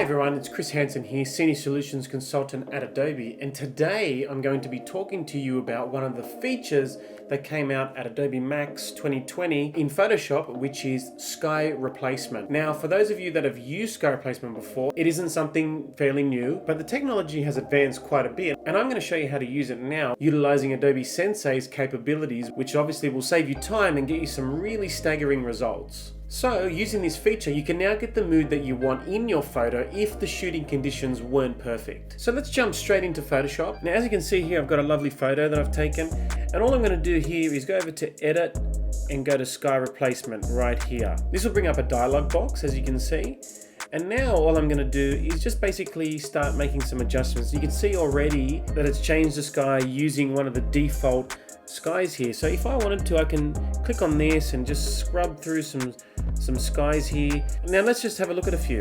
Hi everyone, it's Chris Hansen here, Senior Solutions Consultant at Adobe, and today I'm going to be talking to you about one of the features that came out at Adobe MAX 2020 in Photoshop, which is sky replacement. Now, for those of you that have used sky replacement before, it isn't something fairly new, but the technology has advanced quite a bit, and I'm going to show you how to use it now, utilizing Adobe Sensei's capabilities, which obviously will save you time and get you some really staggering results. So, using this feature, you can now get the mood that you want in your photo if the shooting conditions weren't perfect. So let's jump straight into Photoshop. Now, as you can see here, I've got a lovely photo that I've taken, and all I'm going to do here is go over to Edit and go to Sky Replacement right here. This will bring up a dialog box, as you can see. And now all I'm going to do is just basically start making some adjustments. You can see already that it's changed the sky using one of the default skies here. So if I wanted to, I can click on this and just scrub through some skies here. Now let's just have a look at a few.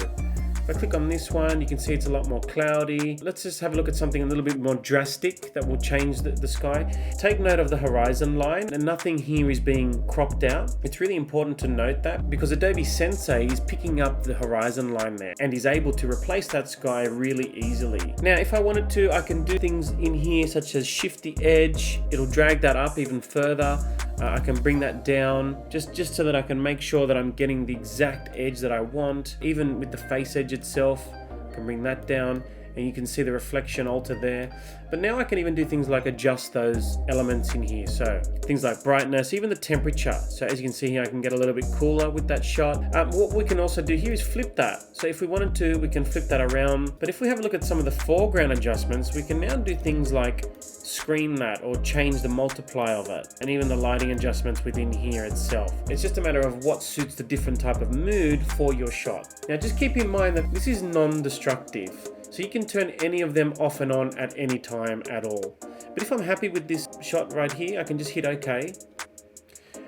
If I click on this one, you can see it's a lot more cloudy. Let's just have a look at something a little bit more drastic that will change the sky. Take note of the horizon line, and nothing here is being cropped out. It's really important to note that because Adobe Sensei is picking up the horizon line there and is able to replace that sky really easily. Now, if I wanted to, I can do things in here such as shift the edge. It'll drag that up even further. I can bring that down just so that I can make sure that I'm getting the exact edge that I want. Even with the face edge itself, I can bring that down and you can see the reflection alter there. But now I can even do things like adjust those elements in here. So things like brightness, even the temperature. So as you can see here, I can get a little bit cooler with that shot. What we can also do here is flip that. So if we wanted to, we can flip that around. But if we have a look at some of the foreground adjustments, we can now do things like screen that or change the multiply of it, and even the lighting adjustments within here itself. It's just a matter of what suits the different type of mood for your shot. Now just keep in mind that this is non-destructive, so you can turn any of them off and on at any time at all. But if I'm happy with this shot right here, I can just hit OK.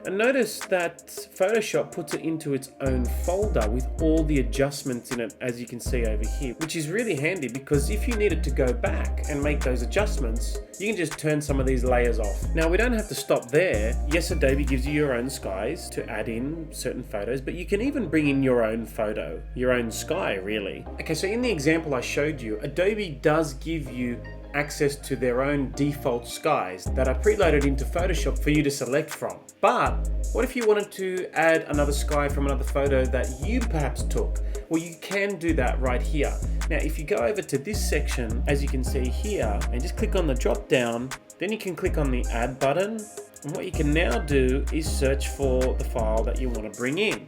And notice that Photoshop puts it into its own folder with all the adjustments in it, as you can see over here, which is really handy because if you needed to go back and make those adjustments, you can just turn some of these layers off. Now, we don't have to stop there. Yes, Adobe gives you your own skies to add in certain photos, but you can even bring in your own photo, your own sky, really. Okay, so in the example I showed you, Adobe does give you access to their own default skies that are preloaded into Photoshop for you to select from. But what if you wanted to add another sky from another photo that you perhaps took? Well, you can do that right here. Now, if you go over to this section, as you can see here, and just click on the drop down, then you can click on the add button. And what you can now do is search for the file that you want to bring in.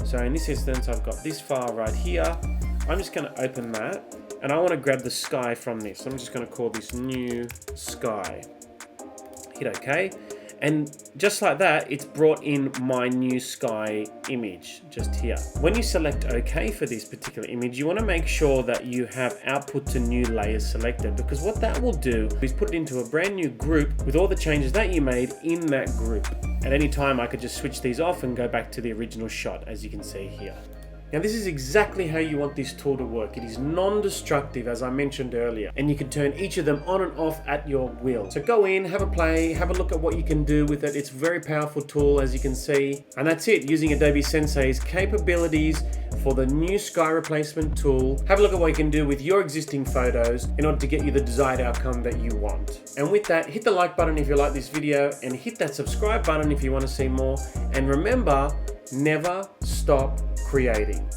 So in this instance, I've got this file right here. I'm just going to open that. And I want to grab the sky from this. I'm just going to call this new sky. Hit OK. And just like that, it's brought in my new sky image just here. When you select OK for this particular image, you want to make sure that you have output to new layers selected, because what that will do is put it into a brand new group with all the changes that you made in that group. At any time, I could just switch these off and go back to the original shot, as you can see here. Now, this is exactly how you want this tool to work. It is non-destructive, as I mentioned earlier, and you can turn each of them on and off at your will. So go in, have a play, have a look at what you can do with it. It's a very powerful tool, as you can see. And that's it, using Adobe Sensei's capabilities for the new sky replacement tool. Have a look at what you can do with your existing photos in order to get you the desired outcome that you want. And with that, hit the like button if you like this video, and hit that subscribe button if you want to see more. And remember, never stop creating.